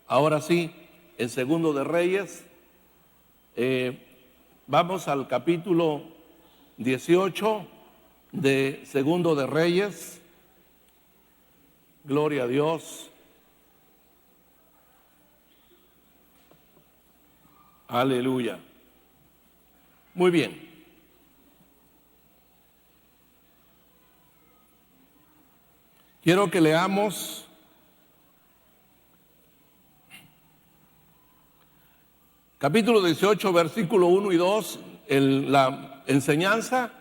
Ahora sí, en Segundo de Reyes, vamos al capítulo 18 de Segundo de Reyes. Gloria a Dios. Aleluya. Muy bien. Quiero que leamos capítulo 18, versículo 1 y 2. La enseñanza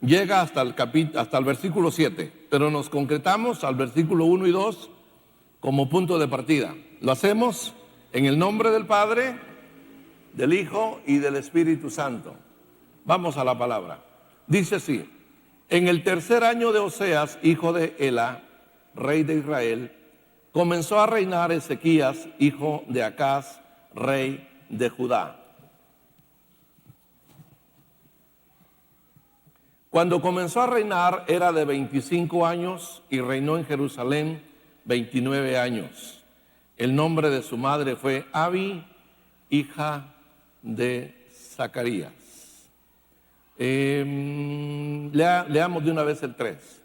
llega hasta el versículo 7, pero nos concretamos al versículo 1 y 2 como punto de partida. Lo hacemos en el nombre del Padre, del Hijo y del Espíritu Santo. Vamos a la palabra. Dice así: en el tercer año de Oseas, hijo de Ela, rey de Israel, comenzó a reinar Ezequías, hijo de Acaz, rey de Judá. Cuando comenzó a reinar era de 25 años y reinó en Jerusalén 29 años. El nombre de su madre fue Abi, hija de Zacarías. Leamos de una vez el 3.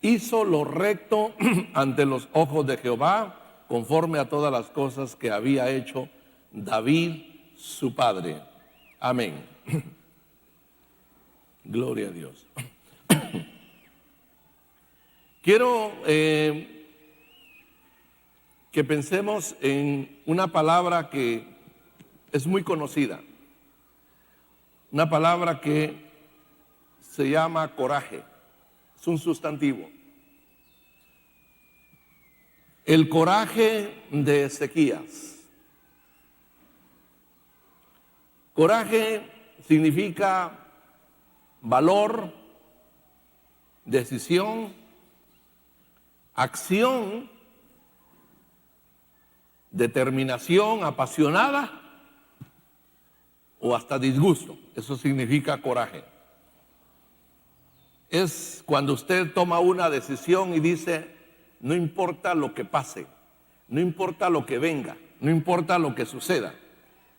Hizo lo recto ante los ojos de Jehová, conforme a todas las cosas que había hecho David, su padre. Amén. Gloria a Dios. Quiero que pensemos en una palabra que es muy conocida. Una palabra que se llama coraje. Es un sustantivo. El coraje de Ezequías. Coraje significa valor, decisión, acción, determinación apasionada o hasta disgusto. Eso significa coraje. Es cuando usted toma una decisión y dice: no importa lo que pase, no importa lo que venga, no importa lo que suceda,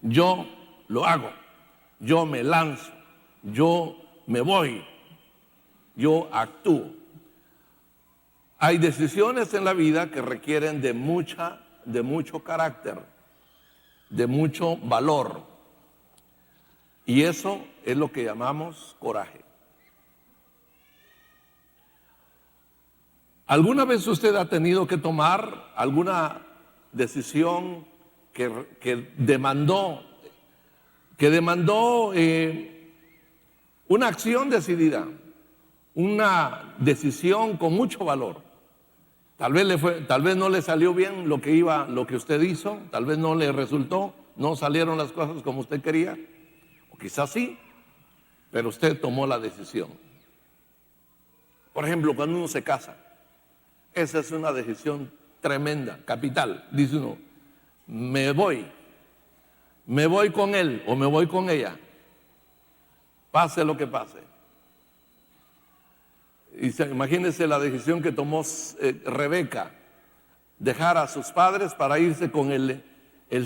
yo lo hago, yo me lanzo, yo me voy, yo actúo. Hay decisiones en la vida que requieren de mucho carácter, de mucho valor, y eso es lo que llamamos coraje. ¿Alguna vez usted ha tenido que tomar alguna decisión que demandó una acción decidida, una decisión con mucho valor? Tal vez no le salió bien lo que usted hizo, tal vez no le resultó, no salieron las cosas como usted quería, o quizás sí, pero usted tomó la decisión. Por ejemplo, cuando uno se casa, esa es una decisión tremenda, capital. Dice uno: me voy con él o me voy con ella, pase lo que pase. Y imagínense la decisión que tomó Rebeca: dejar a sus padres para irse con el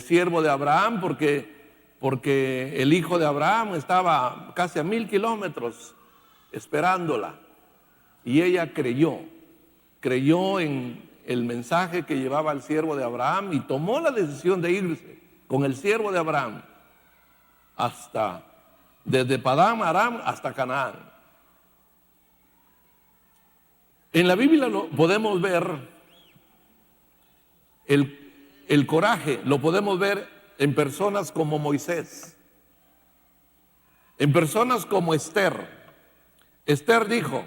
siervo de Abraham, porque el hijo de Abraham estaba casi a 1000 kilómetros esperándola. Y ella creyó en el mensaje que llevaba el siervo de Abraham y tomó la decisión de irse con el siervo de Abraham desde Padán Aram hasta Canaán. En la Biblia podemos ver el coraje, lo podemos ver en personas como Moisés, en personas como Esther. Esther dijo: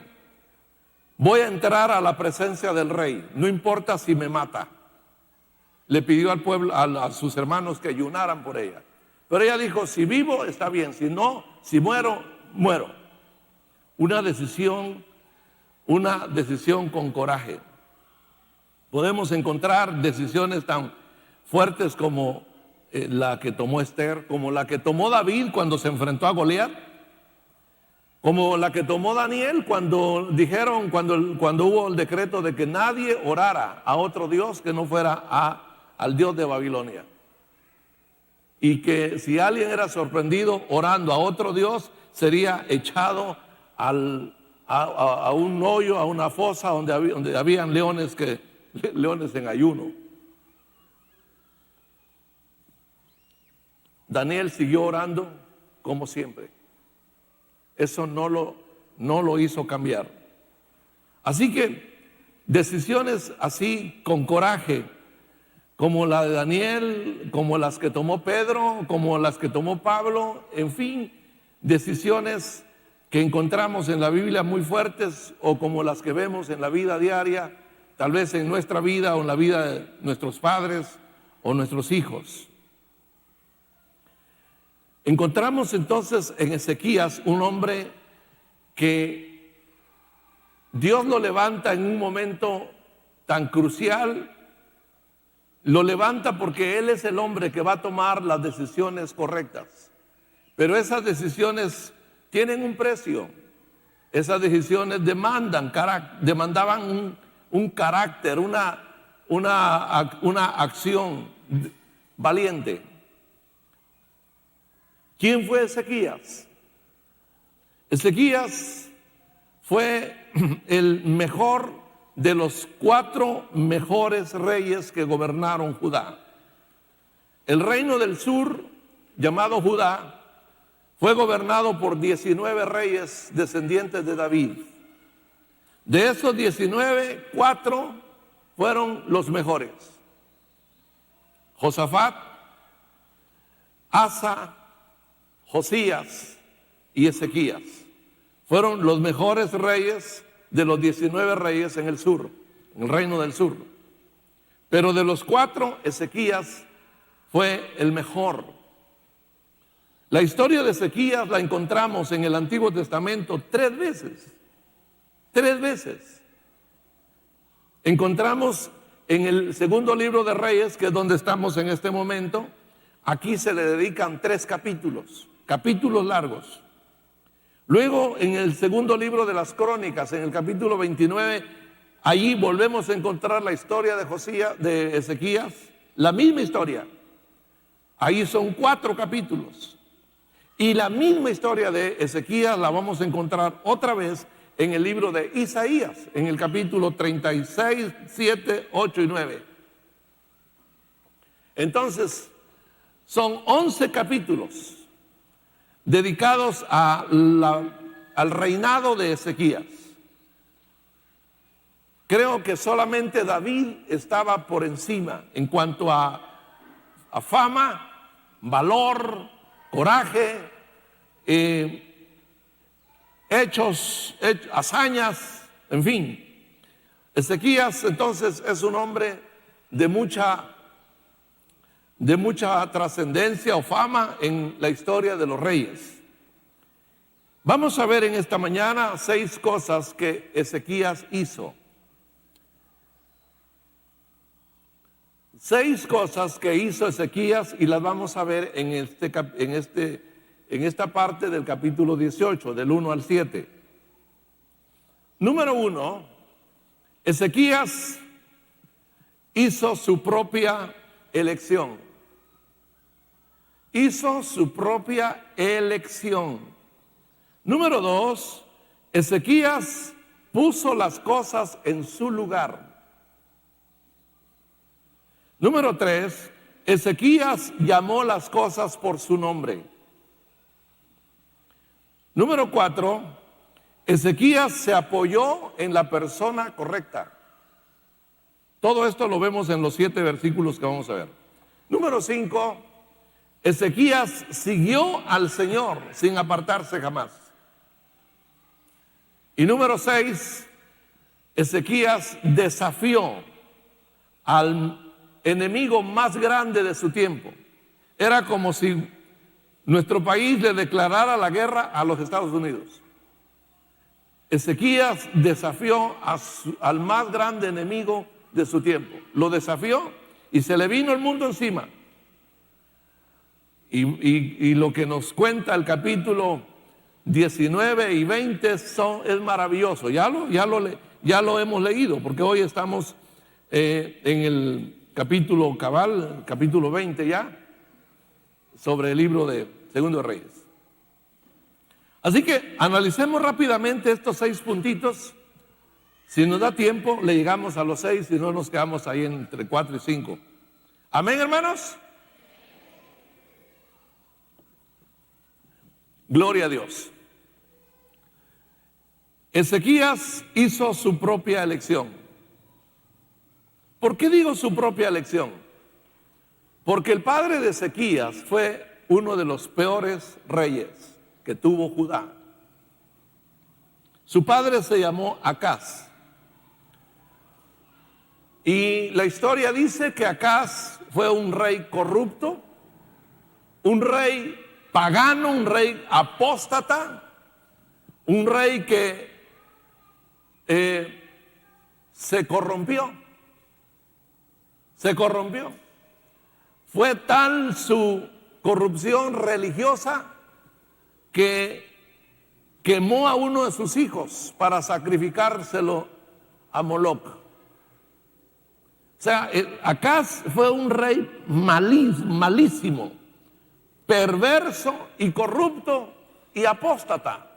voy a entrar a la presencia del rey, no importa si me mata. Le pidió al pueblo, a sus hermanos, que ayunaran por ella. Pero ella dijo: si vivo, está bien; si no, si muero, muero. Una decisión con coraje. Podemos encontrar decisiones tan fuertes como la que tomó Esther, como la que tomó David cuando se enfrentó a Goliat, como la que tomó Daniel cuando hubo el decreto de que nadie orara a otro Dios que no fuera a al Dios de Babilonia. Y que si alguien era sorprendido orando a otro Dios, sería echado a un hoyo, a una fosa donde habían leones en ayuno. Daniel siguió orando como siempre. Eso no lo hizo cambiar. Así que decisiones así con coraje, como la de Daniel, como las que tomó Pedro, como las que tomó Pablo, en fin, decisiones que encontramos en la Biblia muy fuertes, o como las que vemos en la vida diaria, tal vez en nuestra vida o en la vida de nuestros padres o nuestros hijos. Encontramos entonces en Ezequías un hombre que Dios lo levanta en un momento tan crucial. Lo levanta porque él es el hombre que va a tomar las decisiones correctas. Pero esas decisiones tienen un precio. Esas decisiones demandaban un carácter, una acción valiente. ¿Quién fue Ezequías? Ezequías fue el mejor de los 4 mejores reyes que gobernaron Judá. El reino del sur, llamado Judá, fue gobernado por 19 reyes descendientes de David. De esos 19, 4 fueron los mejores: Josafat, Asa, Josías y Ezequías. Fueron los mejores reyes de los 19 reyes en el sur, en el reino del sur. Pero de los 4, Ezequías fue el mejor. La historia de Ezequías la encontramos en el Antiguo Testamento 3 veces. 3 veces. Encontramos en el segundo libro de Reyes, que es donde estamos en este momento. Aquí se le dedican 3 capítulos largos. Luego, en el segundo libro de las Crónicas, en el capítulo 29, allí volvemos a encontrar la historia de Ezequías, la misma historia. Ahí son 4 capítulos. Y la misma historia de Ezequías la vamos a encontrar otra vez en el libro de Isaías, en el capítulo 36, 7, 8 y 9. Entonces, son 11 capítulos dedicados al reinado de Ezequías. Creo que solamente David estaba por encima en cuanto a fama, valor, coraje, hechos, hazañas, en fin. Ezequías entonces es un hombre de mucha trascendencia o fama en la historia de los reyes. Vamos a ver en esta mañana 6 cosas que Ezequías hizo. 6 cosas que hizo Ezequías, y las vamos a ver en esta parte del capítulo 18, del 1 al 7. Número 1, Ezequías hizo su propia elección. Hizo su propia elección. Número 2, Ezequías puso las cosas en su lugar. Número 3, Ezequías llamó las cosas por su nombre. Número 4, Ezequías se apoyó en la persona correcta. Todo esto lo vemos en los 7 versículos que vamos a ver. Número 5, Ezequías siguió al Señor sin apartarse jamás. Y número 6, Ezequías desafió al enemigo más grande de su tiempo. Era como si nuestro país le declarara la guerra a los Estados Unidos. Ezequías desafió al más grande enemigo de su tiempo. Lo desafió y se le vino el mundo encima. Y lo que nos cuenta el capítulo 19 y 20 es maravilloso. Ya lo hemos leído, porque hoy estamos en capítulo cabal, capítulo 20 ya, sobre el libro de Segundo de Reyes. Así que analicemos rápidamente estos 6 puntitos. Si nos da tiempo, le llegamos a los 6, si no nos quedamos ahí entre 4 y 5. Amén, hermanos. Gloria a Dios. Ezequías hizo su propia elección. ¿Por qué digo su propia elección? Porque el padre de Ezequías fue uno de los peores reyes que tuvo Judá. Su padre se llamó Acaz. Y la historia dice que Acaz fue un rey corrupto, un rey pagano, un rey apóstata, un rey que se corrompió. Se corrompió. Fue tal su corrupción religiosa que quemó a uno de sus hijos para sacrificárselo a Moloc. O sea, Acaz fue un rey malísimo, perverso y corrupto y apóstata.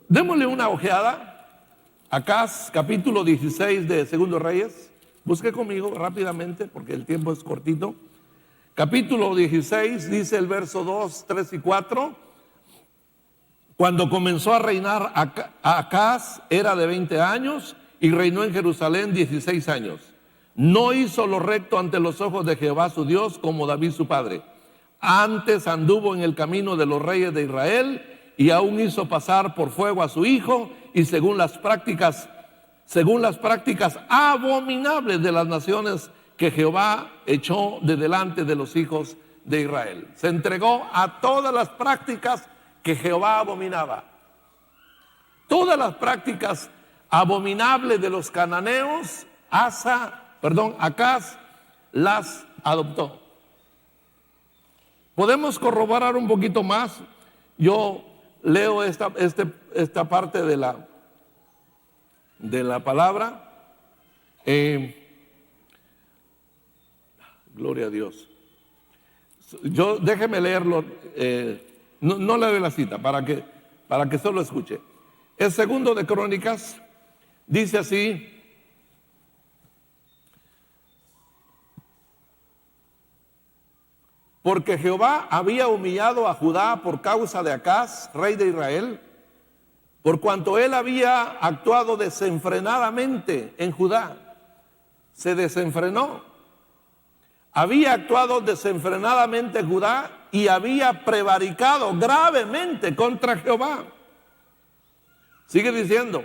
Démosle una ojeada. Acaz, capítulo 16 de Segundo Reyes. Busque conmigo rápidamente porque el tiempo es cortito. Capítulo 16, dice el verso 2, 3 y 4. Cuando comenzó a reinar Acaz, era de 20 años y reinó en Jerusalén 16 años. No hizo lo recto ante los ojos de Jehová su Dios como David su padre. Antes anduvo en el camino de los reyes de Israel y aún hizo pasar por fuego a su hijo y según las prácticas abominables de las naciones que Jehová echó de delante de los hijos de Israel. Se entregó a todas las prácticas que Jehová abominaba. Todas las prácticas abominables de los cananeos, Acaz las adoptó. Podemos corroborar un poquito más. Yo leo esta parte de la palabra. Gloria a Dios. Déjeme leerlo. No leo la cita para que solo escuche. El segundo de Crónicas dice así: porque Jehová había humillado a Judá por causa de Acaz, rey de Israel, por cuanto él había actuado desenfrenadamente en Judá. Se desenfrenó. Había actuado desenfrenadamente en Judá y había prevaricado gravemente contra Jehová. Sigue diciendo: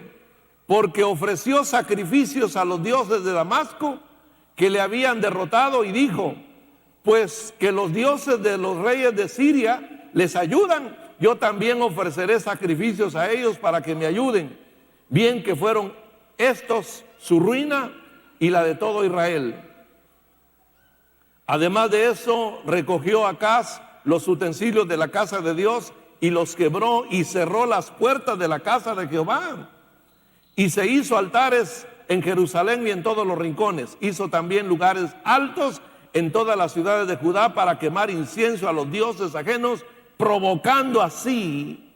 porque ofreció sacrificios a los dioses de Damasco que le habían derrotado y dijo: pues que los dioses de los reyes de Siria les ayudan, yo también ofreceré sacrificios a ellos para que me ayuden. Bien que fueron estos su ruina y la de todo Israel. Además de eso, recogió Acaz los utensilios de la casa de Dios y los quebró y cerró las puertas de la casa de Jehová. Y se hizo altares en Jerusalén y en todos los rincones. Hizo también lugares altos en todas las ciudades de Judá para quemar incienso a los dioses ajenos, provocando así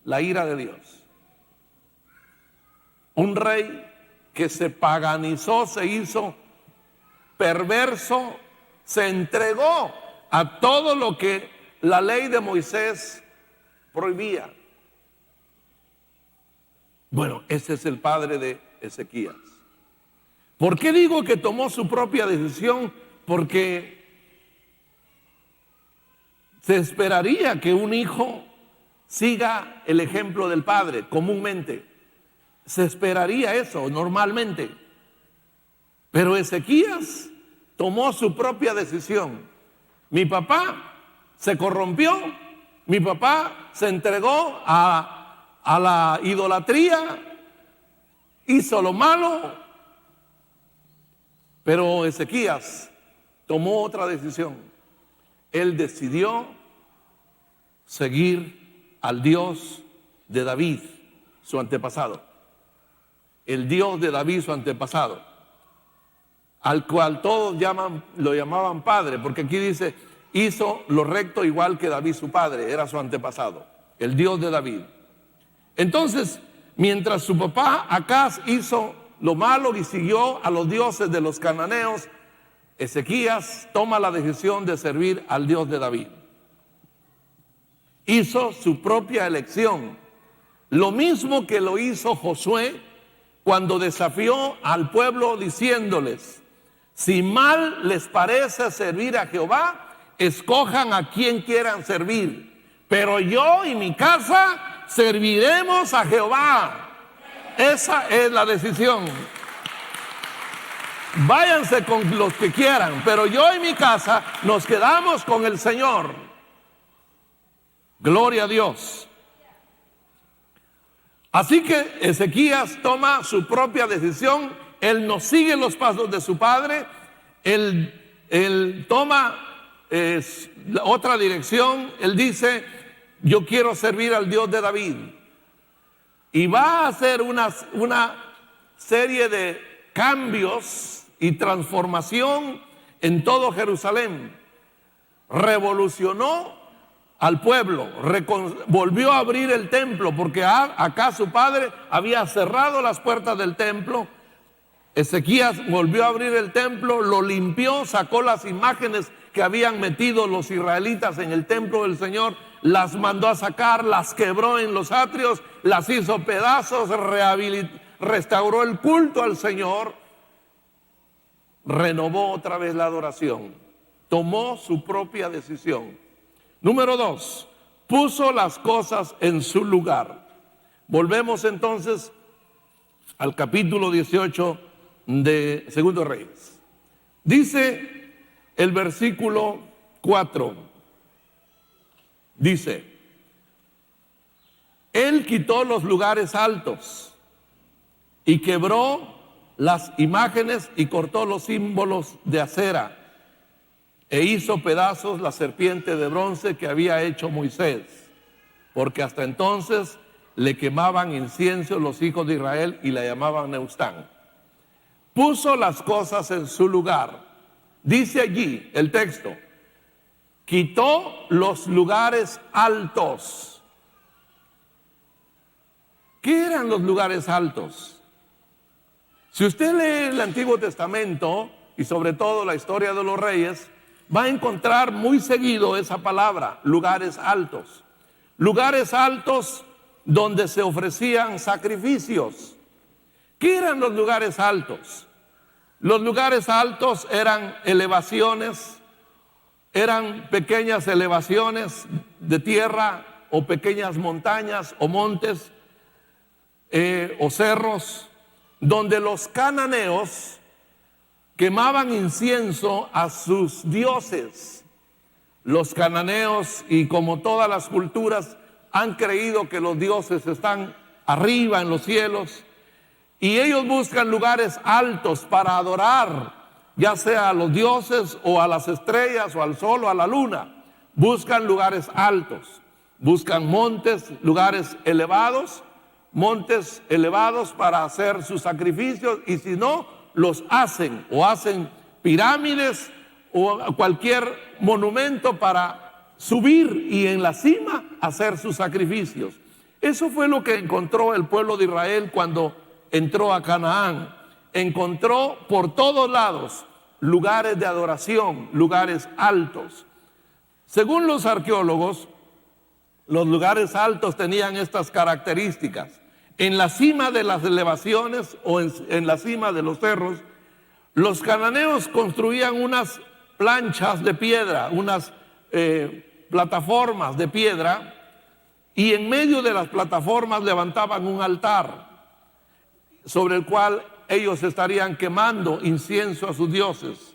la ira de Dios. Un rey que se paganizó, se hizo perverso, se entregó a todo lo que la ley de Moisés prohibía. Bueno, ese es el padre de Ezequías. ¿Por qué digo que tomó su propia decisión? Porque se esperaría que un hijo siga el ejemplo del padre, comúnmente. Se esperaría eso normalmente. Pero Ezequías tomó su propia decisión. Mi papá se corrompió, mi papá se entregó a la idolatría, hizo lo malo, pero Ezequías tomó otra decisión. Él decidió seguir al Dios de David, su antepasado. El Dios de David, su antepasado. al cual todos lo llamaban padre, porque aquí dice, hizo lo recto igual que David su padre, era su antepasado, el Dios de David. Entonces, mientras su papá Acaz hizo lo malo y siguió a los dioses de los cananeos, Ezequías toma la decisión de servir al Dios de David. Hizo su propia elección, lo mismo que lo hizo Josué cuando desafió al pueblo diciéndoles: si mal les parece servir a Jehová, escojan a quien quieran servir, pero yo y mi casa serviremos a Jehová. Esa es la decisión. Váyanse con los que quieran, pero yo y mi casa nos quedamos con el Señor. Gloria a Dios. Así que Ezequías toma su propia decisión. Él no sigue los pasos de su padre. Él toma otra dirección. Él dice: yo quiero servir al Dios de David. Y va a hacer una serie de cambios y transformación en todo Jerusalén. Revolucionó al pueblo, volvió a abrir el templo, porque acá su padre había cerrado las puertas del templo. Ezequías volvió a abrir el templo, lo limpió, sacó las imágenes que habían metido los israelitas en el templo del Señor, las mandó a sacar, las quebró en los atrios, las hizo pedazos, restauró el culto al Señor, renovó otra vez la adoración, tomó su propia decisión. Número 2, puso las cosas en su lugar. Volvemos entonces al capítulo 18 de Segundo Reyes. Dice el versículo 4, dice: él quitó los lugares altos y quebró las imágenes y cortó los símbolos de acera, e hizo pedazos la serpiente de bronce que había hecho Moisés, porque hasta entonces le quemaban incienso los hijos de Israel y la llamaban Neustán. Puso las cosas en su lugar. Dice allí el texto: quitó los lugares altos. ¿Qué eran los lugares altos? Si usted lee el Antiguo Testamento y sobre todo la historia de los reyes, va a encontrar muy seguido esa palabra, lugares altos. Lugares altos donde se ofrecían sacrificios. ¿Qué eran los lugares altos? Los lugares altos eran elevaciones, eran pequeñas elevaciones de tierra o pequeñas montañas o montes o cerros, donde los cananeos quemaban incienso a sus dioses. Los cananeos, y como todas las culturas, han creído que los dioses están arriba en los cielos, y ellos buscan lugares altos para adorar, ya sea a los dioses o a las estrellas o al sol o a la luna. Buscan lugares altos, buscan montes, lugares elevados para hacer sus sacrificios, y si no, los hacen pirámides o cualquier monumento para subir y en la cima hacer sus sacrificios. Eso fue lo que encontró el pueblo de Israel cuando entró a Canaán. Encontró por todos lados lugares de adoración, lugares altos. Según los arqueólogos, los lugares altos tenían estas características. En la cima de las elevaciones o en la cima de los cerros, los cananeos construían unas planchas de piedra, unas plataformas de piedra, y en medio de las plataformas levantaban un altar sobre el cual ellos estarían quemando incienso a sus dioses.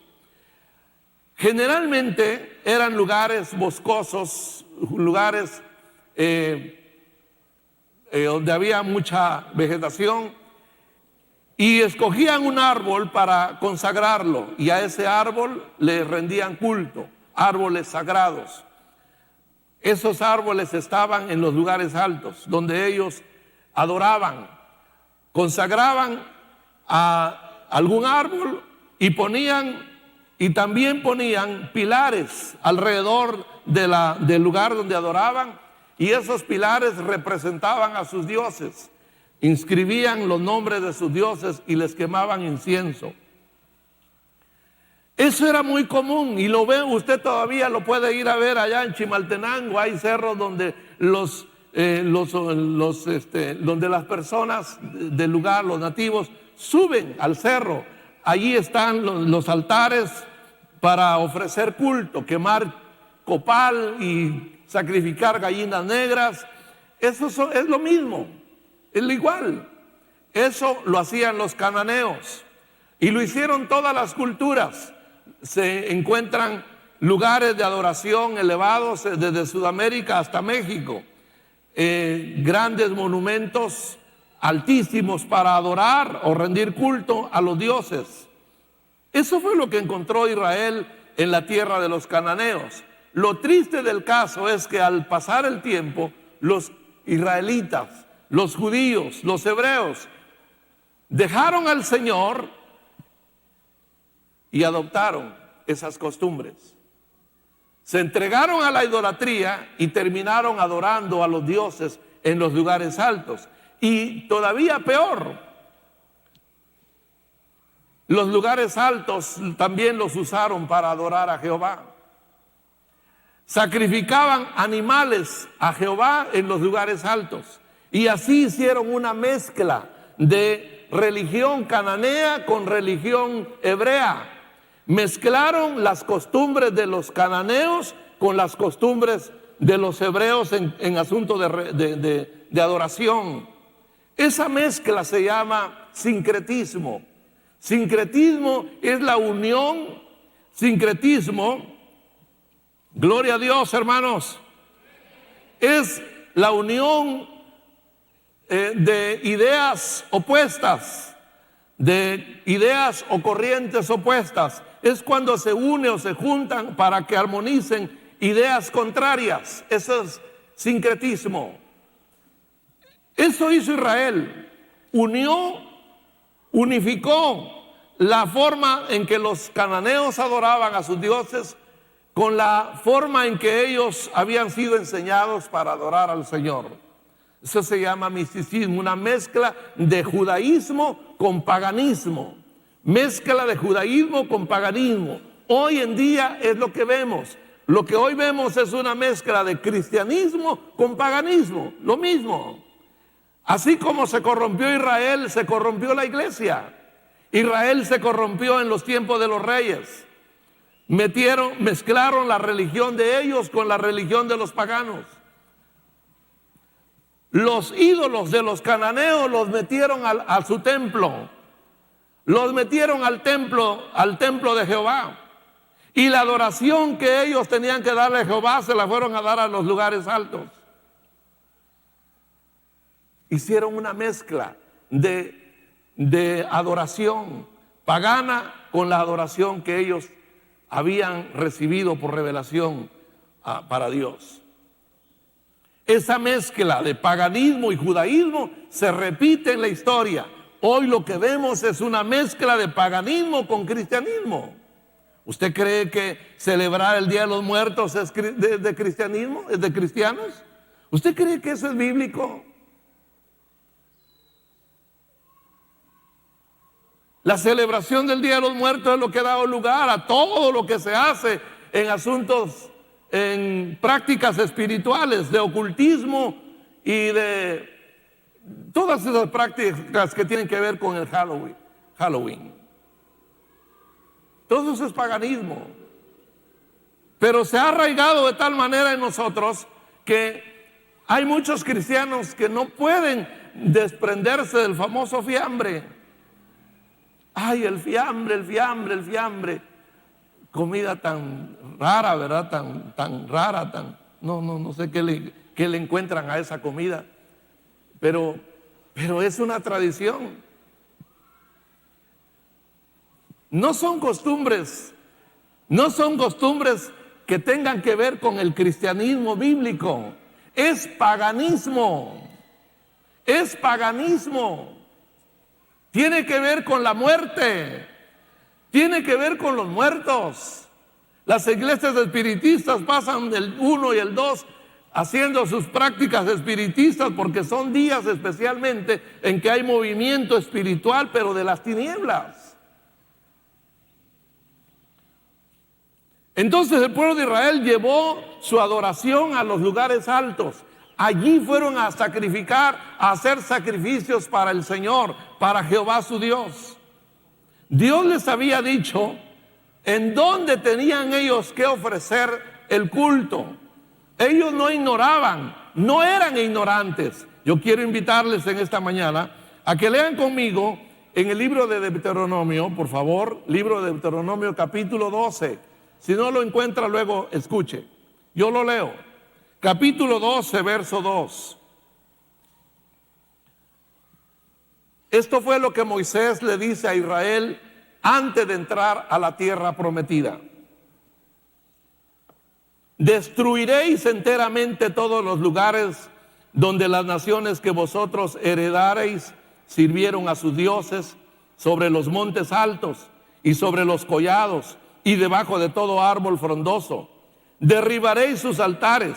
Generalmente eran lugares boscosos, lugares donde había mucha vegetación, y escogían un árbol para consagrarlo, y a ese árbol le rendían culto, árboles sagrados. Esos árboles estaban en los lugares altos, donde ellos adoraban, consagraban a algún árbol y también ponían pilares alrededor del lugar donde adoraban, y esos pilares representaban a sus dioses. Inscribían los nombres de sus dioses y les quemaban incienso. Eso era muy común, y lo ve usted, todavía lo puede ir a ver allá en Chimaltenango. Hay cerros donde donde las personas del lugar, los nativos, suben al cerro. Allí están los altares para ofrecer culto, quemar copal y sacrificar gallinas negras. Eso es lo mismo, es lo igual. Eso lo hacían los cananeos y lo hicieron todas las culturas. Se encuentran lugares de adoración elevados desde Sudamérica hasta México, grandes monumentos altísimos para adorar o rendir culto a los dioses. Eso fue lo que encontró Israel en la tierra de los cananeos. Lo triste del caso es que al pasar el tiempo, los israelitas, los judíos, los hebreos, dejaron al Señor y adoptaron esas costumbres. Se entregaron a la idolatría y terminaron adorando a los dioses en los lugares altos. Y todavía peor, los lugares altos también los usaron para adorar a Jehová. Sacrificaban animales a Jehová en los lugares altos. Y así hicieron una mezcla de religión cananea con religión hebrea. Mezclaron las costumbres de los cananeos con las costumbres de los hebreos en asunto de adoración. Esa mezcla se llama sincretismo. Sincretismo es la unión, sincretismo, gloria a Dios, hermanos, es la unión de ideas opuestas, de ideas o corrientes opuestas. Es cuando se une o se juntan para que armonicen ideas contrarias. Eso es sincretismo. Eso hizo Israel. Unificó la forma en que los cananeos adoraban a sus dioses con la forma en que ellos habían sido enseñados para adorar al Señor. Eso se llama misticismo, una mezcla de judaísmo con paganismo. Mezcla de judaísmo con paganismo. Hoy en día es lo que vemos. Lo que hoy vemos es una mezcla de cristianismo con paganismo, lo mismo. Así como se corrompió Israel, se corrompió la iglesia. Israel se corrompió en los tiempos de los reyes. Mezclaron la religión de ellos con la religión de los paganos. Los ídolos de los cananeos los metieron a su templo. Los metieron al templo de Jehová. Y la adoración que ellos tenían que darle a Jehová se la fueron a dar a los lugares altos. Hicieron una mezcla de adoración pagana con la adoración que ellos habían recibido por revelación para Dios. Esa mezcla de paganismo y judaísmo se repite en la historia. Hoy lo que vemos es una mezcla de paganismo con cristianismo. ¿Usted cree que celebrar el Día de los Muertos es de cristianismo? ¿Es de cristianos? ¿Usted cree que eso es bíblico? La celebración del Día de los Muertos es lo que ha dado lugar a todo lo que se hace en asuntos, en prácticas espirituales, de ocultismo y de todas esas prácticas que tienen que ver con el Halloween. Todo eso es paganismo. Pero se ha arraigado de tal manera en nosotros que hay muchos cristianos que no pueden desprenderse del famoso fiambre. Ay, el fiambre. Comida tan rara, ¿verdad? Tan rara, no sé qué le encuentran a esa comida. Pero es una tradición. No son costumbres que tengan que ver con el cristianismo bíblico. Es paganismo. Tiene que ver con la muerte. Tiene que ver con los muertos. Las iglesias espiritistas pasan del 1 y el 2 haciendo sus prácticas espiritistas porque son días especialmente en que hay movimiento espiritual, pero de las tinieblas. Entonces el pueblo de Israel llevó su adoración a los lugares altos. Allí fueron a sacrificar, a hacer sacrificios para el Señor, para Jehová su Dios. Dios les había dicho en dónde tenían ellos que ofrecer el culto. Ellos no ignoraban, no eran ignorantes. Yo quiero invitarles en esta mañana a que lean conmigo en el libro de Deuteronomio, por favor, libro de Deuteronomio capítulo 12. Si no lo encuentra luego, escuche. Yo lo leo. Capítulo 12, verso 2. Esto fue lo que Moisés le dice a Israel antes de entrar a la tierra prometida. Destruiréis enteramente todos los lugares donde las naciones que vosotros heredareis sirvieron a sus dioses, sobre los montes altos y sobre los collados y debajo de todo árbol frondoso. Derribaréis sus altares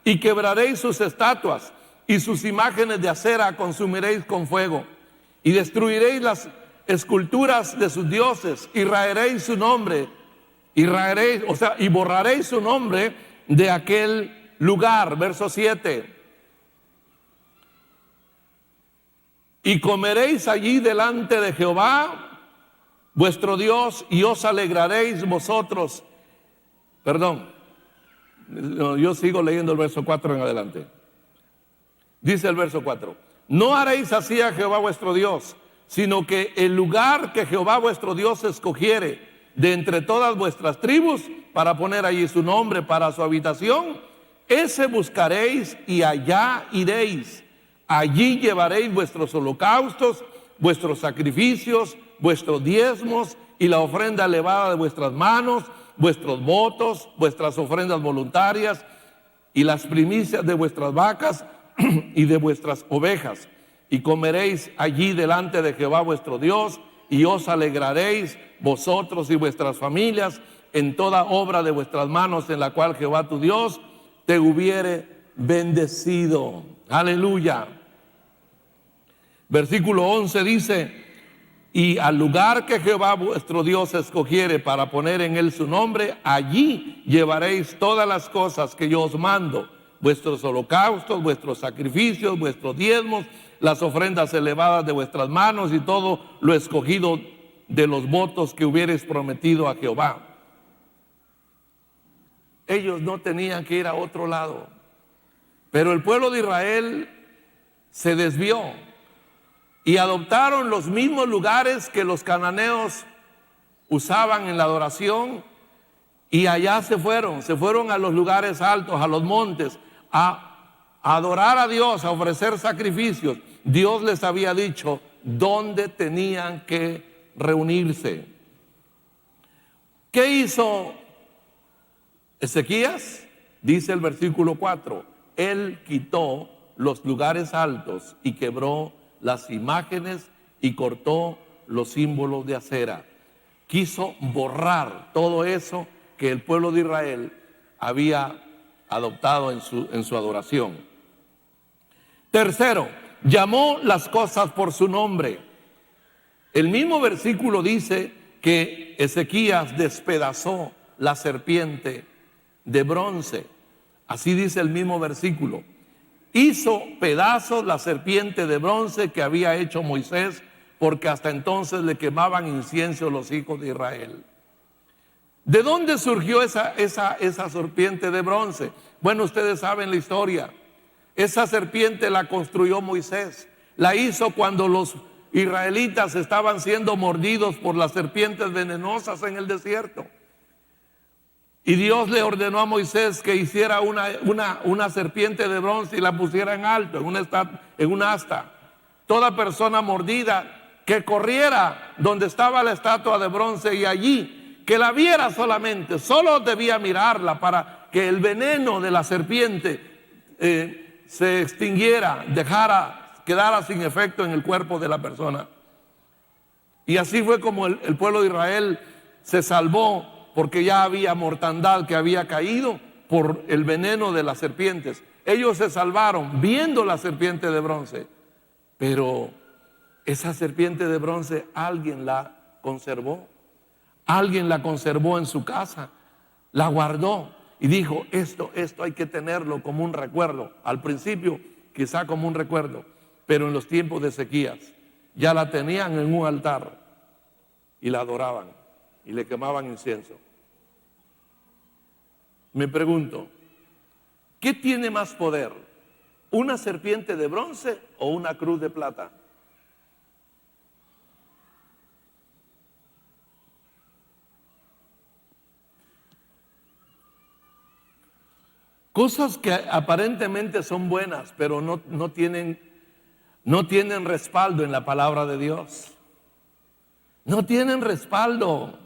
y quebraréis sus estatuas, y sus imágenes de acera consumiréis con fuego, y destruiréis las esculturas de sus dioses, y raeréis su nombre, y borraréis su nombre de aquel lugar. Verso 7. Y comeréis allí delante de Jehová vuestro Dios, y os alegraréis vosotros. Yo sigo leyendo el verso 4 en adelante. Dice el verso 4: no haréis así a Jehová vuestro Dios, sino que el lugar que Jehová vuestro Dios escogiere de entre todas vuestras tribus para poner allí su nombre para su habitación, ese buscaréis y allá iréis. Allí llevaréis vuestros holocaustos, vuestros sacrificios, vuestros diezmos y la ofrenda elevada de vuestras manos, vuestros votos, vuestras ofrendas voluntarias y las primicias de vuestras vacas y de vuestras ovejas. Y comeréis allí delante de Jehová vuestro Dios, y os alegraréis vosotros y vuestras familias en toda obra de vuestras manos en la cual Jehová tu Dios te hubiere bendecido. Aleluya. Versículo 11 dice: y al lugar que Jehová vuestro Dios escogiere para poner en él su nombre, allí llevaréis todas las cosas que yo os mando, vuestros holocaustos, vuestros sacrificios, vuestros diezmos, las ofrendas elevadas de vuestras manos y todo lo escogido de los votos que hubierais prometido a Jehová. Ellos no tenían que ir a otro lado, pero el pueblo de Israel se desvió y adoptaron los mismos lugares que los cananeos usaban en la adoración, y allá se fueron a los lugares altos, a los montes, a adorar a Dios, a ofrecer sacrificios. Dios les había dicho dónde tenían que reunirse. ¿Qué hizo Ezequías? Dice el versículo 4: él quitó los lugares altos y quebró las imágenes y cortó los símbolos de acera. Quiso borrar todo eso que el pueblo de Israel había adoptado en su adoración. Tercero, llamó las cosas por su nombre. El mismo versículo dice que Ezequías despedazó la serpiente de bronce. Así dice el mismo versículo. Hizo pedazos la serpiente de bronce que había hecho Moisés, porque hasta entonces le quemaban incienso los hijos de Israel. ¿De dónde surgió esa serpiente de bronce? Bueno, ustedes saben la historia. Esa serpiente la construyó Moisés. La hizo cuando los israelitas estaban siendo mordidos por las serpientes venenosas en el desierto. Y Dios le ordenó a Moisés que hiciera una serpiente de bronce y la pusiera en alto, en un asta. Toda persona mordida que corriera donde estaba la estatua de bronce y allí, que la viera solamente, solo debía mirarla para que el veneno de la serpiente se extinguiera, quedara sin efecto en el cuerpo de la persona. Y así fue como el pueblo de Israel se salvó porque ya había mortandad que había caído por el veneno de las serpientes. Ellos se salvaron viendo la serpiente de bronce, pero esa serpiente de bronce alguien la conservó. Alguien la conservó en su casa, la guardó y dijo, esto hay que tenerlo como un recuerdo. Al principio quizá como un recuerdo, pero en los tiempos de Ezequías ya la tenían en un altar y la adoraban y le quemaban incienso. Me pregunto, ¿qué tiene más poder? ¿Una serpiente de bronce o una cruz de plata? Cosas que aparentemente son buenas, pero no tienen respaldo en la palabra de Dios. No tienen respaldo.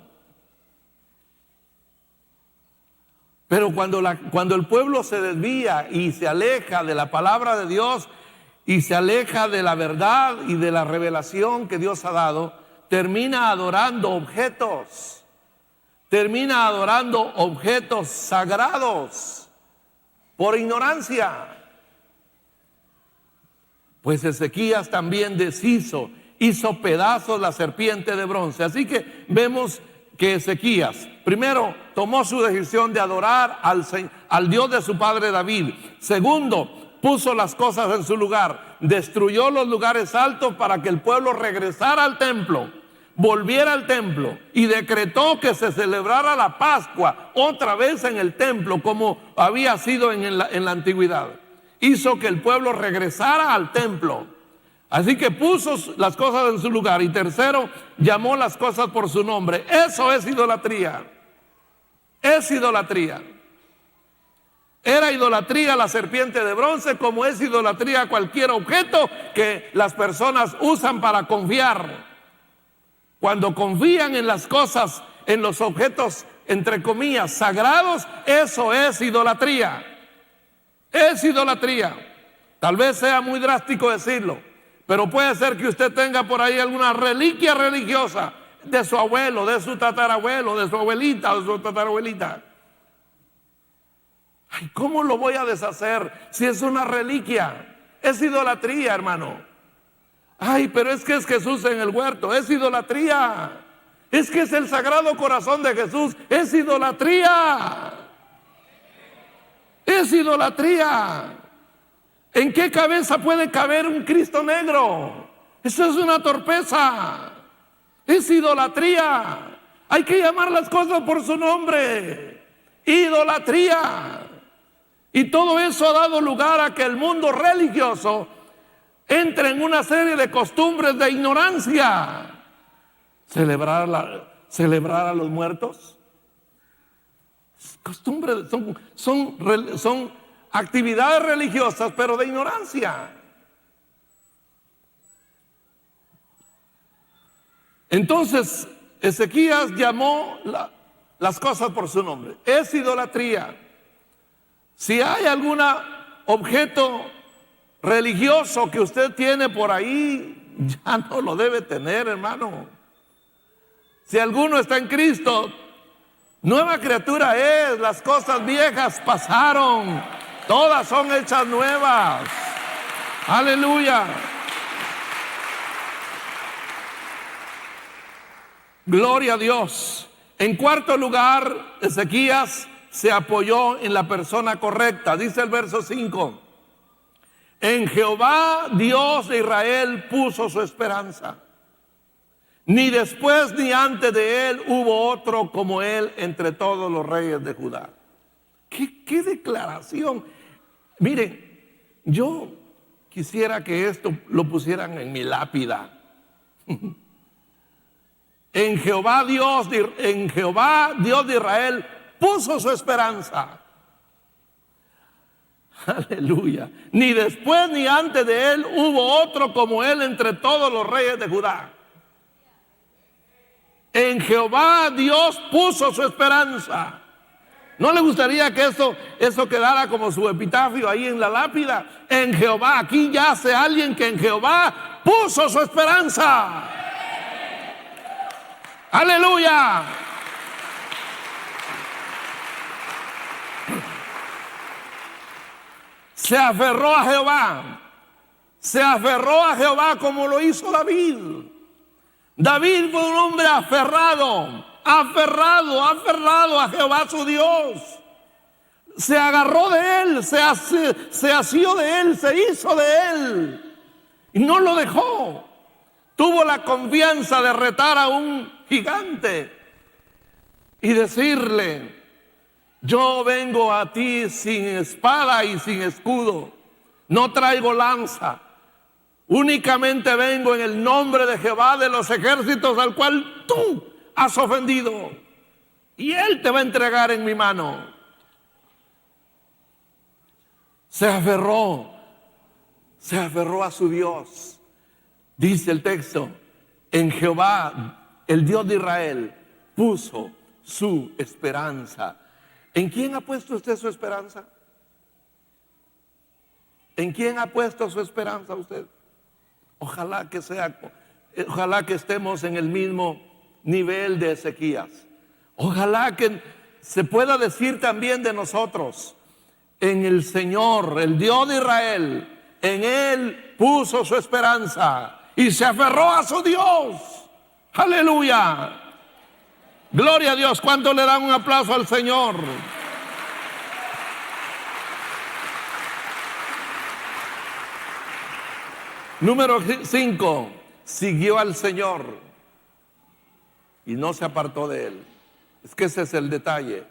Pero cuando el pueblo se desvía y se aleja de la palabra de Dios y se aleja de la verdad y de la revelación que Dios ha dado, termina adorando objetos. Termina adorando objetos sagrados. Por ignorancia. Pues Ezequías también deshizo, hizo pedazos la serpiente de bronce. Así que vemos que Ezequías primero tomó su decisión de adorar al Dios de su padre David. Segundo, puso las cosas en su lugar, destruyó los lugares altos para que el pueblo regresara al templo, volviera al templo y decretó que se celebrara la Pascua otra vez en el templo como había sido en la antigüedad. Hizo que el pueblo regresara al templo. Así que puso las cosas en su lugar. Y tercero, llamó las cosas por su nombre. Eso es idolatría. Es idolatría. Era idolatría la serpiente de bronce, como es idolatría cualquier objeto que las personas usan para confiar. Cuando confían en las cosas, en los objetos, entre comillas, sagrados, eso es idolatría. Es idolatría. Tal vez sea muy drástico decirlo, pero puede ser que usted tenga por ahí alguna reliquia religiosa de su abuelo, de su tatarabuelo, de su abuelita o de su tatarabuelita. Ay, ¿cómo lo voy a deshacer si es una reliquia? Es idolatría, hermano. Ay, pero es que es Jesús en el huerto, es idolatría. Es que es el Sagrado Corazón de Jesús, es idolatría. Es idolatría. ¿En qué cabeza puede caber un Cristo negro? Eso es una torpeza. Es idolatría. Hay que llamar las cosas por su nombre. Idolatría. Y todo eso ha dado lugar a que el mundo religioso entre en una serie de costumbres de ignorancia. Celebrar a los muertos. Costumbres, son actividades religiosas, pero de ignorancia. Entonces Ezequías llamó las cosas por su nombre. Es idolatría. Si hay algún objeto religioso que usted tiene por ahí, ya no lo debe tener, hermano. Si alguno está en Cristo, nueva criatura es. Las cosas viejas pasaron, todas son hechas nuevas. Aleluya. Gloria a Dios. En cuarto lugar, Ezequías se apoyó en la persona correcta. Dice el verso 5: en Jehová, Dios de Israel, puso su esperanza. Ni después ni antes de él hubo otro como él entre todos los reyes de Judá. ¿Qué declaración? Miren, yo quisiera que esto lo pusieran en mi lápida. En Jehová, Dios de Israel, puso su esperanza. Aleluya. Ni después ni antes de él hubo otro como él entre todos los reyes de Judá. En Jehová Dios puso su esperanza. ¿No le gustaría que eso quedara como su epitafio ahí en la lápida? En Jehová, aquí yace alguien que en Jehová puso su esperanza. Aleluya. se aferró a Jehová. Se aferró a Jehová como lo hizo David. David fue un hombre aferrado a Jehová su Dios. Se agarró de él, se asió de él, se hizo de él y no lo dejó. Tuvo la confianza de retar a un gigante y decirle: yo vengo a ti sin espada y sin escudo, no traigo lanza, únicamente vengo en el nombre de Jehová de los ejércitos, al cual tú has ofendido, y él te va a entregar en mi mano. Se aferró a su Dios. Dice el texto: en Jehová, el Dios de Israel, puso su esperanza. ¿En quién ha puesto usted su esperanza? ¿En quién ha puesto su esperanza usted? Ojalá que estemos en el mismo nivel de Ezequías. Ojalá que se pueda decir también de nosotros: en el Señor, el Dios de Israel, en Él puso su esperanza y se aferró a su Dios. Aleluya. Gloria a Dios. ¿Cuánto le dan un aplauso al Señor? Número 5. Siguió al Señor y no se apartó de Él. Es que ese es el detalle.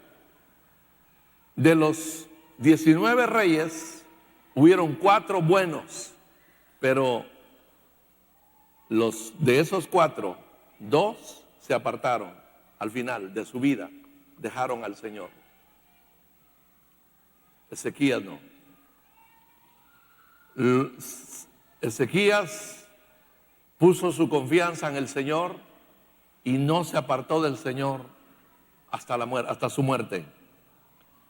De los 19 reyes, hubieron 4 buenos, pero de esos 4, 2 se apartaron al final de su vida, dejaron al Señor. Ezequías no. Ezequías puso su confianza en el Señor y no se apartó del Señor hasta su muerte.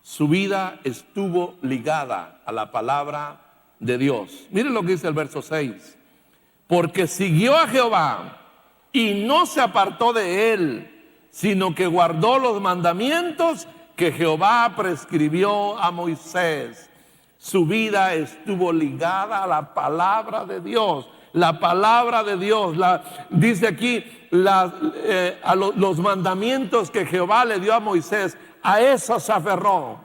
Su vida estuvo ligada a la palabra de Dios. Miren lo que dice el verso 6. Porque siguió a Jehová y no se apartó de él, sino que guardó los mandamientos que Jehová prescribió a Moisés. Su vida estuvo ligada a la palabra de Dios. La palabra de Dios, dice aquí, los mandamientos que Jehová le dio a Moisés. A eso se aferró.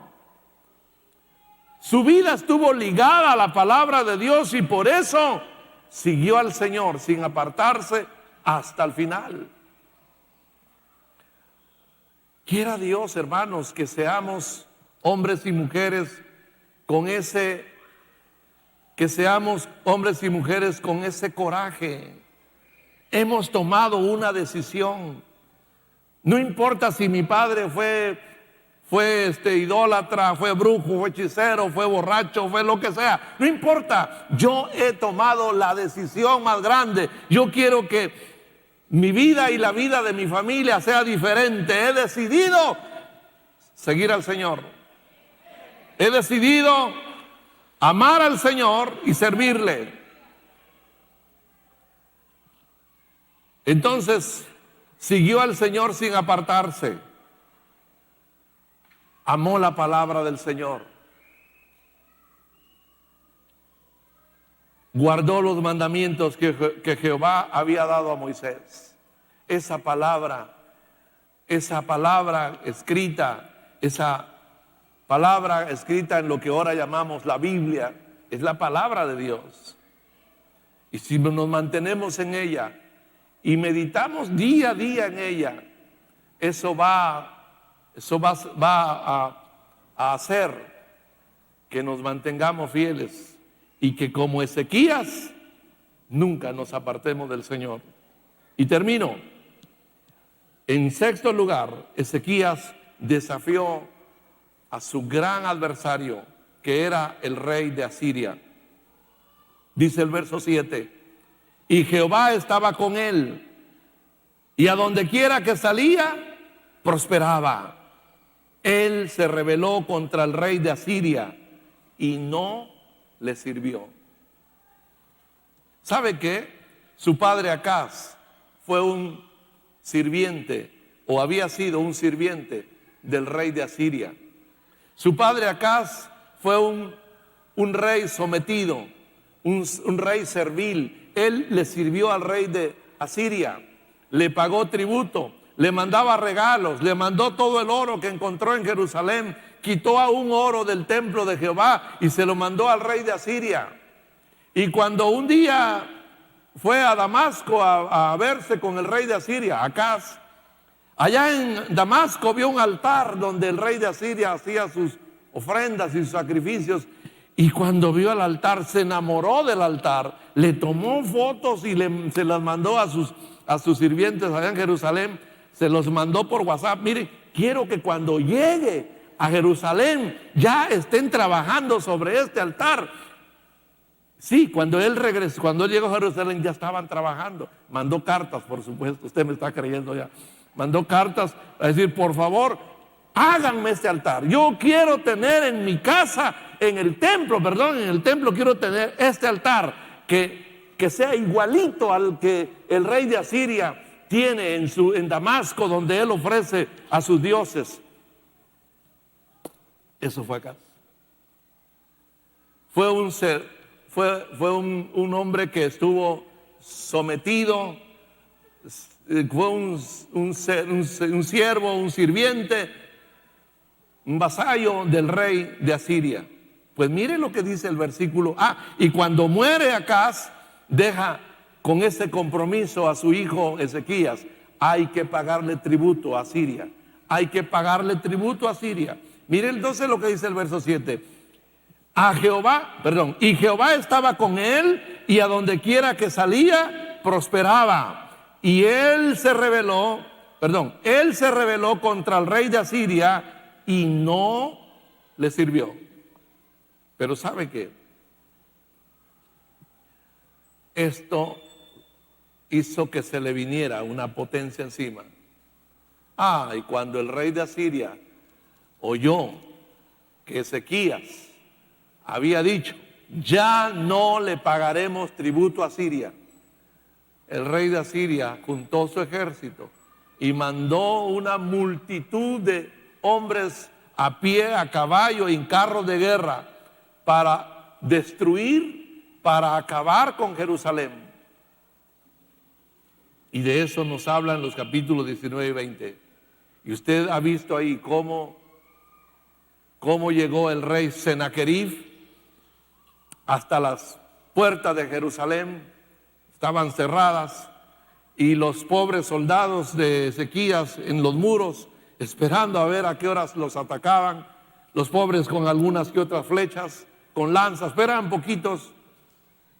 Su vida estuvo ligada a la palabra de Dios y por eso siguió al Señor sin apartarse hasta el final. Quiera Dios, hermanos, que seamos hombres y mujeres con ese coraje. Hemos tomado una decisión. No importa si mi padre fue idólatra, fue brujo, fue hechicero, fue borracho, fue lo que sea. No importa. Yo he tomado la decisión más grande. Yo quiero que mi vida y la vida de mi familia sea diferente. He decidido seguir al Señor. He decidido amar al Señor y servirle. Entonces, siguió al Señor sin apartarse. Amó la palabra del Señor. Guardó los mandamientos que Jehová había dado a Moisés. Esa palabra escrita en lo que ahora llamamos la Biblia, es la palabra de Dios. Y si nos mantenemos en ella y meditamos día a día en ella, eso va a hacer que nos mantengamos fieles y que, como Ezequías, nunca nos apartemos del Señor. Y termino. En sexto lugar, Ezequías desafió a su gran adversario, que era el rey de Asiria. Dice el verso 7: y Jehová estaba con él, y a donde quiera que salía, prosperaba. Él se rebeló contra el rey de Asiria y no le sirvió. ¿Sabe qué? Su padre Acaz fue un sirviente, o había sido un sirviente del rey de Asiria. Su padre Acaz fue un un rey sometido, un rey servil. Él le sirvió al rey de Asiria, le pagó tributo, le mandaba regalos, le mandó todo el oro que encontró en Jerusalén, quitó aún oro del templo de Jehová y se lo mandó al rey de Asiria. Y cuando un día fue a Damasco a verse con el rey de Asiria, Acaz, allá en Damasco vio un altar donde el rey de Asiria hacía sus ofrendas y sus sacrificios. Y cuando vio el altar, se enamoró del altar, le tomó fotos y se las mandó a sus sirvientes allá en Jerusalén, se los mandó por WhatsApp. Mire, quiero que cuando llegue a Jerusalén ya estén trabajando sobre este altar. Sí, cuando él regresó, cuando él llegó a Jerusalén ya estaban trabajando. Mandó cartas, por supuesto, usted me está creyendo ya. Mandó cartas a decir, por favor, háganme este altar. Yo quiero tener en mi casa, en el templo quiero tener este altar que sea igualito al que el rey de Asiria tiene en Damasco, donde él ofrece a sus dioses. Eso fue acá. Fue un hombre que estuvo sometido, fue un siervo, un sirviente, un vasallo del rey de Asiria. Pues mire lo que dice el versículo. Y cuando muere Acaz, deja con ese compromiso a su hijo Ezequías. Hay que pagarle tributo a Siria. Hay que pagarle tributo a Siria. Mire entonces lo que dice el verso 7. Y Jehová estaba con él, y a donde quiera que salía, prosperaba. Y él se rebeló contra el rey de Asiria y no le sirvió. Pero ¿sabe qué? Esto hizo que se le viniera una potencia encima. Y cuando el rey de Asiria oyó que Ezequías había dicho, ya no le pagaremos tributo a Siria, el rey de Asiria juntó su ejército y mandó una multitud de hombres a pie, a caballo y en carros de guerra para destruir, para acabar con Jerusalén. Y de eso nos hablan los capítulos 19 y 20. Y usted ha visto ahí cómo llegó el rey Sennacherib hasta las puertas de Jerusalén. Estaban cerradas y los pobres soldados de Ezequías en los muros esperando a ver a qué horas los atacaban. Los pobres con algunas que otras flechas, con lanzas, pero eran poquitos.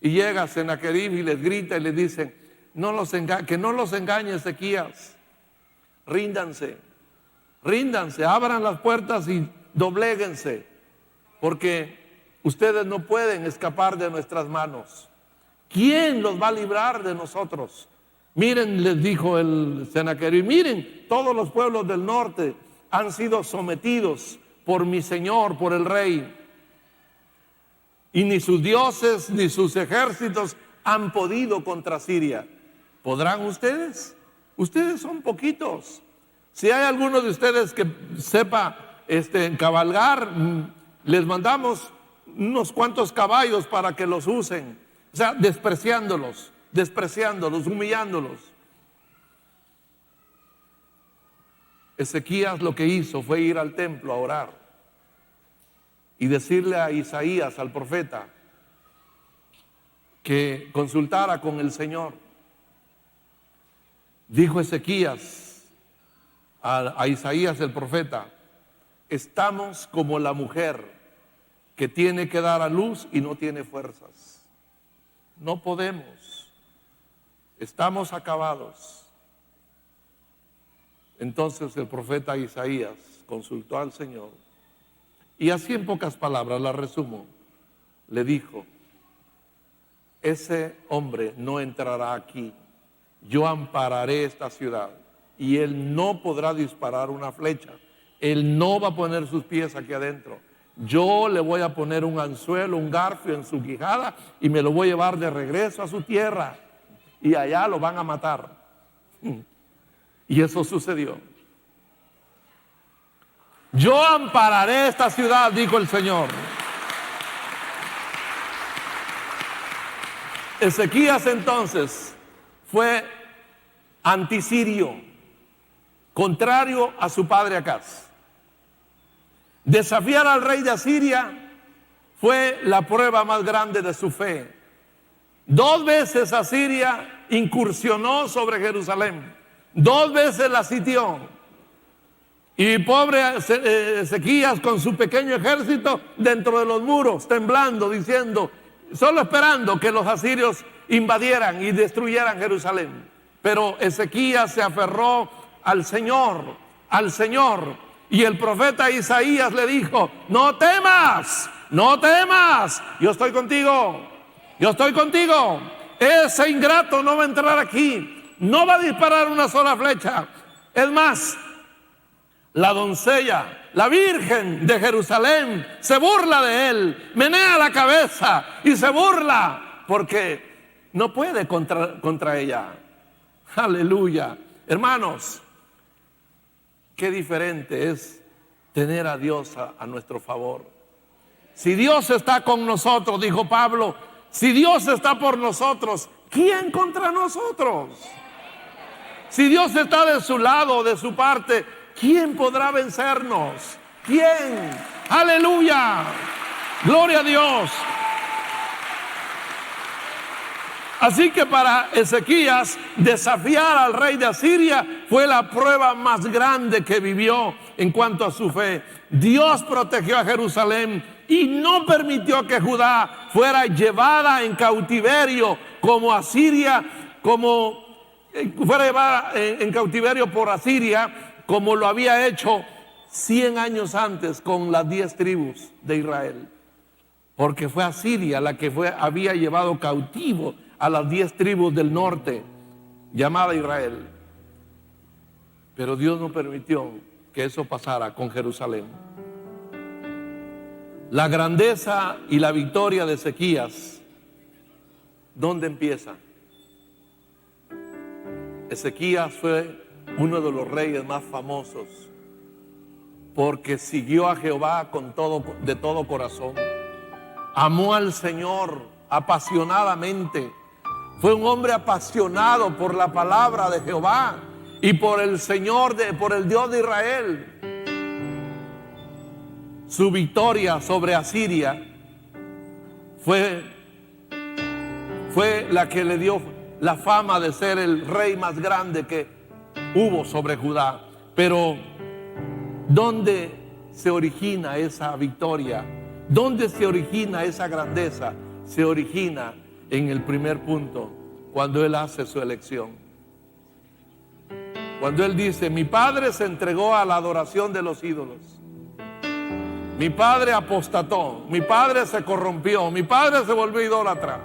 Y llega Sennacherib y les grita y les dice, que no los engañe Ezequías, ríndanse, abran las puertas y dobléguense, porque ustedes no pueden escapar de nuestras manos. ¿Quién los va a librar de nosotros? Miren, les dijo el Sennacherib, miren, todos los pueblos del norte han sido sometidos por mi señor, por el rey, y ni sus dioses ni sus ejércitos han podido contra Siria. ¿Podrán ustedes? Ustedes son poquitos. Si hay alguno de ustedes que sepa cabalgar, les mandamos unos cuantos caballos para que los usen. O sea, despreciándolos, humillándolos. Ezequías lo que hizo fue ir al templo a orar y decirle a Isaías, al profeta, que consultara con el Señor. Dijo Ezequías a Isaías el profeta, estamos como la mujer que tiene que dar a luz y no tiene fuerzas. No podemos, estamos acabados. Entonces el profeta Isaías consultó al Señor y así en pocas palabras, la resumo, le dijo, ese hombre no entrará aquí, yo ampararé esta ciudad y él no podrá disparar una flecha, él no va a poner sus pies aquí adentro. Yo le voy a poner un anzuelo, un garfio en su quijada y me lo voy a llevar de regreso a su tierra y allá lo van a matar. Y eso sucedió. Yo ampararé esta ciudad, dijo el Señor. Ezequías entonces fue antisirio, contrario a su padre Acaz. Desafiar al rey de Asiria fue la prueba más grande de su fe. 2 veces Asiria incursionó sobre Jerusalén, 2 veces la sitió. Y pobre Ezequías con su pequeño ejército dentro de los muros, temblando, diciendo, solo esperando que los asirios invadieran y destruyeran Jerusalén. Pero Ezequías se aferró al Señor, al Señor. Y el profeta Isaías le dijo, no temas, no temas, yo estoy contigo, yo estoy contigo. Ese ingrato no va a entrar aquí, no va a disparar una sola flecha. Es más, la doncella, la Virgen de Jerusalén, se burla de él, menea la cabeza y se burla porque no puede contra ella. Aleluya. Hermanos, qué diferente es tener a Dios a nuestro favor. Si Dios está con nosotros, dijo Pablo, si Dios está por nosotros, ¿quién contra nosotros? Si Dios está de su lado, de su parte, ¿quién podrá vencernos? ¿Quién? Aleluya. Gloria a Dios. Así que para Ezequías desafiar al rey de Asiria fue la prueba más grande que vivió en cuanto a su fe. Dios protegió a Jerusalén y no permitió que Judá fuera llevada en cautiverio como Asiria, como fuera llevada en cautiverio por Asiria, como lo había hecho 100 años antes con las 10 tribus de Israel. Porque fue Asiria la que había llevado cautivo a las 10 tribus del norte, llamada Israel. Pero Dios no permitió que eso pasara con Jerusalén. La grandeza y la victoria de Ezequías, ¿dónde empieza? Ezequías fue uno de los reyes más famosos porque siguió a Jehová de todo corazón. Amó al Señor apasionadamente. Fue un hombre apasionado por la palabra de Jehová y por el Señor, por el Dios de Israel. Su victoria sobre Asiria fue la que le dio la fama de ser el rey más grande que hubo sobre Judá. Pero ¿dónde se origina esa victoria? ¿Dónde se origina esa grandeza? Se origina en el primer punto, cuando él hace su elección. Cuando él dice, mi padre se entregó a la adoración de los ídolos. Mi padre apostató, mi padre se corrompió, mi padre se volvió idólatra.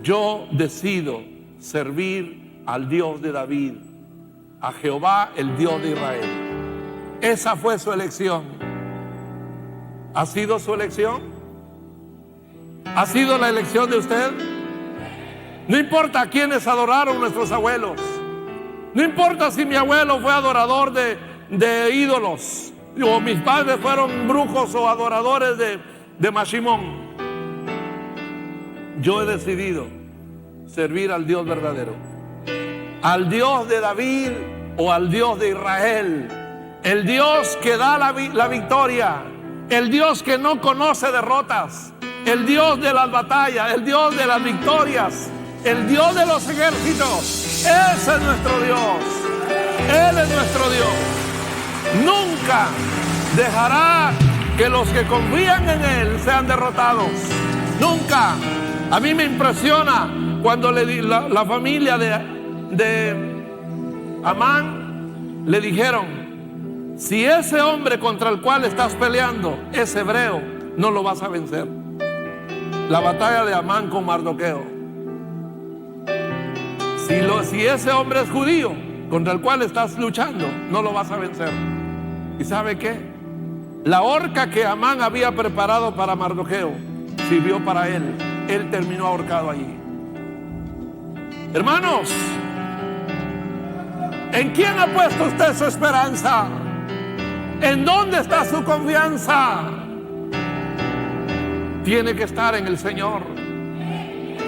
Yo decido servir al Dios de David, a Jehová, el Dios de Israel. Esa fue su elección. ¿Ha sido su elección? ¿Ha sido la elección de usted? No importa a quiénes adoraron nuestros abuelos. No importa si mi abuelo fue adorador de ídolos, o mis padres fueron brujos o adoradores de Mashimón. Yo he decidido servir al Dios verdadero, al Dios de David o al Dios de Israel, el Dios que da la victoria, el Dios que no conoce derrotas, el Dios de las batallas, el Dios de las victorias, el Dios de los ejércitos. Ese es nuestro Dios. Él es nuestro Dios. Nunca dejará que los que confían en Él sean derrotados. Nunca. A mí me impresiona cuando la familia de Amán le dijeron, si ese hombre contra el cual estás peleando es hebreo, no lo vas a vencer. La batalla de Amán con Mardoqueo. Si ese hombre es judío contra el cual estás luchando, no lo vas a vencer. ¿Y sabe qué? La horca que Amán había preparado para Mardoqueo sirvió para él. Él terminó ahorcado allí. Hermanos, ¿en quién ha puesto usted su esperanza? ¿En dónde está su confianza? Tiene que estar en el Señor.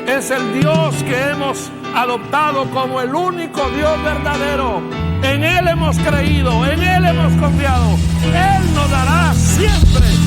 es el Dios que hemos adoptado como el único Dios verdadero. En Él hemos creído, en Él hemos confiado. Él nos dará siempre